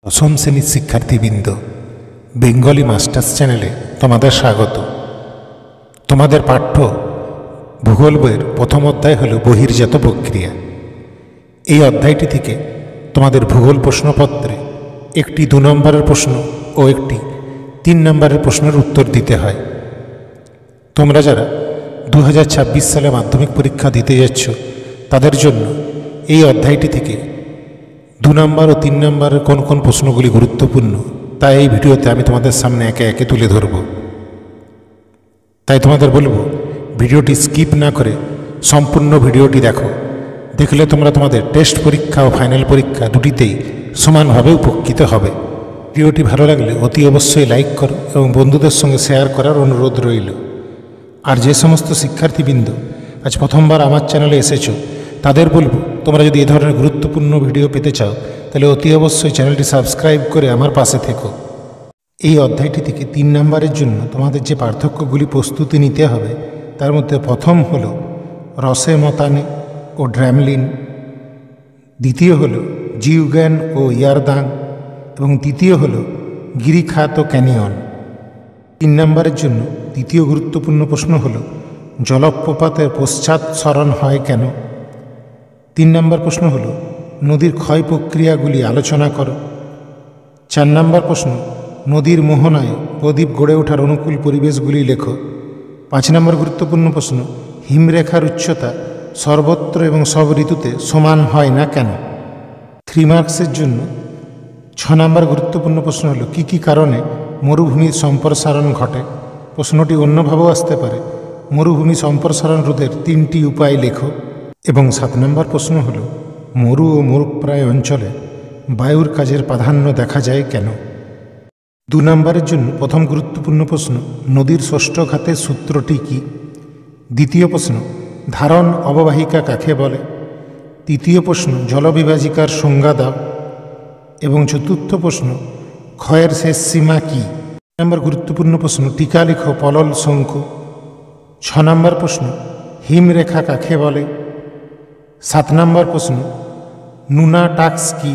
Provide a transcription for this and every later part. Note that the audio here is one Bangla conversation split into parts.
দশম শ্রেণীর শিক্ষার্থীবৃন্দ, বেঙ্গলি মাস্টার্স চ্যানেলে তোমাদের স্বাগত। তোমাদের পাঠ্য ভূগোল বইয়ের প্রথম অধ্যায় হল বহির্জাত প্রক্রিয়া। এই অধ্যায়টি থেকে তোমাদের ভূগোল প্রশ্নপত্রে একটি 2 নম্বরের প্রশ্ন ও একটি 3 নম্বরের প্রশ্নের উত্তর দিতে হয়। তোমরা যারা 2026 সালে মাধ্যমিক পরীক্ষা দিতে যাচ্ছ তাদের জন্য এই অধ্যায়টি থেকে 2 নম্বর ও 3 নম্বরের কোন কোন প্রশ্নগুলি গুরুত্বপূর্ণ তাই এই ভিডিওতে আমি তোমাদের সামনে একে একে তুলে ধরব। তাই তোমাদের বলবো, ভিডিওটি স্কিপ না করে সম্পূর্ণ ভিডিওটি দেখো। দেখলে তোমরা তোমাদের টেস্ট পরীক্ষা ও ফাইনাল পরীক্ষা দুটিতেই সমানভাবে উপকৃত হবে। ভিডিওটি ভালো লাগলে অতি অবশ্যই লাইক করো এবং বন্ধুদের সঙ্গে শেয়ার করার অনুরোধ রইল। আর যে সমস্ত শিক্ষার্থীবৃন্দ আজ প্রথমবার আমার চ্যানেলে এসেছো তাদের বলবো, তোমরা যদি এ ধরনের গুরুত্বপূর্ণ ভিডিও পেতে চাও তাহলে অতি অবশ্যই চ্যানেলটি সাবস্ক্রাইব করে আমার পাশে থেকো। এই অধ্যায়টি থেকে 3 নম্বরের জন্য তোমাদের যে পার্থক্যগুলি প্রস্তুতি নিতে হবে তার মধ্যে প্রথম হল রসে মতানে ও ড্র্যামলিন, দ্বিতীয় হল জিউগ্যান ও ইয়ারদাং এবং তৃতীয় হল গিরিখাত ও ক্যানিয়ন। 3 নম্বরের জন্য দ্বিতীয় গুরুত্বপূর্ণ প্রশ্ন হল জলপ্রপাতের পশ্চাৎসরণ হয় কেন। 3 নম্বর প্রশ্ন হল নদীর ক্ষয় প্রক্রিয়াগুলি আলোচনা করো। 4 নম্বর প্রশ্ন নদীর মোহনায় প্রদীপ গড়ে ওঠার অনুকূল পরিবেশগুলি লেখো। 5 নম্বর গুরুত্বপূর্ণ প্রশ্ন হিমরেখার উচ্চতা সর্বত্র এবং সব ঋতুতে সমান হয় না কেন। 3 মার্কসের জন্য 6 নম্বর গুরুত্বপূর্ণ প্রশ্ন হলো কী কী কারণে মরুভূমির সম্প্রসারণ ঘটে। প্রশ্নটি অন্যভাবেও আসতে পারে, মরুভূমি সম্প্রসারণ রোধের 3টি উপায় লেখো। এবং 7 নম্বর প্রশ্ন হল মরু ও মরুপ্রায় অঞ্চলে বায়ুর কাজের প্রাধান্য দেখা যায় কেন। 2 নম্বরের জন্য প্রথম গুরুত্বপূর্ণ প্রশ্ন নদীর ষষ্ঠ ঘাতের সূত্রটি কী। দ্বিতীয় প্রশ্ন ধারণ অববাহিকা কাকে বলে। তৃতীয় প্রশ্ন জলবিভাজিকার সংজ্ঞা দাও। এবং চতুর্থ প্রশ্ন ক্ষয়ের শেষ সীমা কী। 4 নম্বর গুরুত্বপূর্ণ প্রশ্ন টিকা লিখো পলল শঙ্কু। 6 নম্বর প্রশ্ন হিমরেখা কাকে বলে। 7 নম্বর প্রশ্ন নুনা টাক্স কী।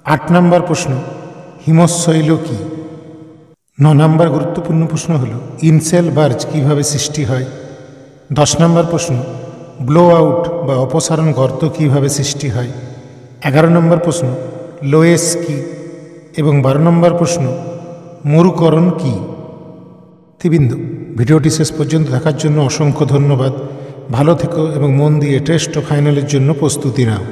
8 নম্বর প্রশ্ন হিমশৈল কী। 9 নম্বর গুরুত্বপূর্ণ প্রশ্ন হল ইনসেল বার্জ কীভাবে সৃষ্টি হয়। 10 নম্বর প্রশ্ন ব্লো আউট বা অপসারণ গর্ত কীভাবে সৃষ্টি হয়। 11 নম্বর প্রশ্ন লোয়েস কী এবং 12 নম্বর প্রশ্ন মরুকরণ কী। বিন্দু ভিডিওটি শেষ পর্যন্ত দেখার জন্য অসংখ্য ধন্যবাদ। ভালো থেকো এবং মন দিয়ে টেস্ট ও ফাইনালের জন্য প্রস্তুতি নাও।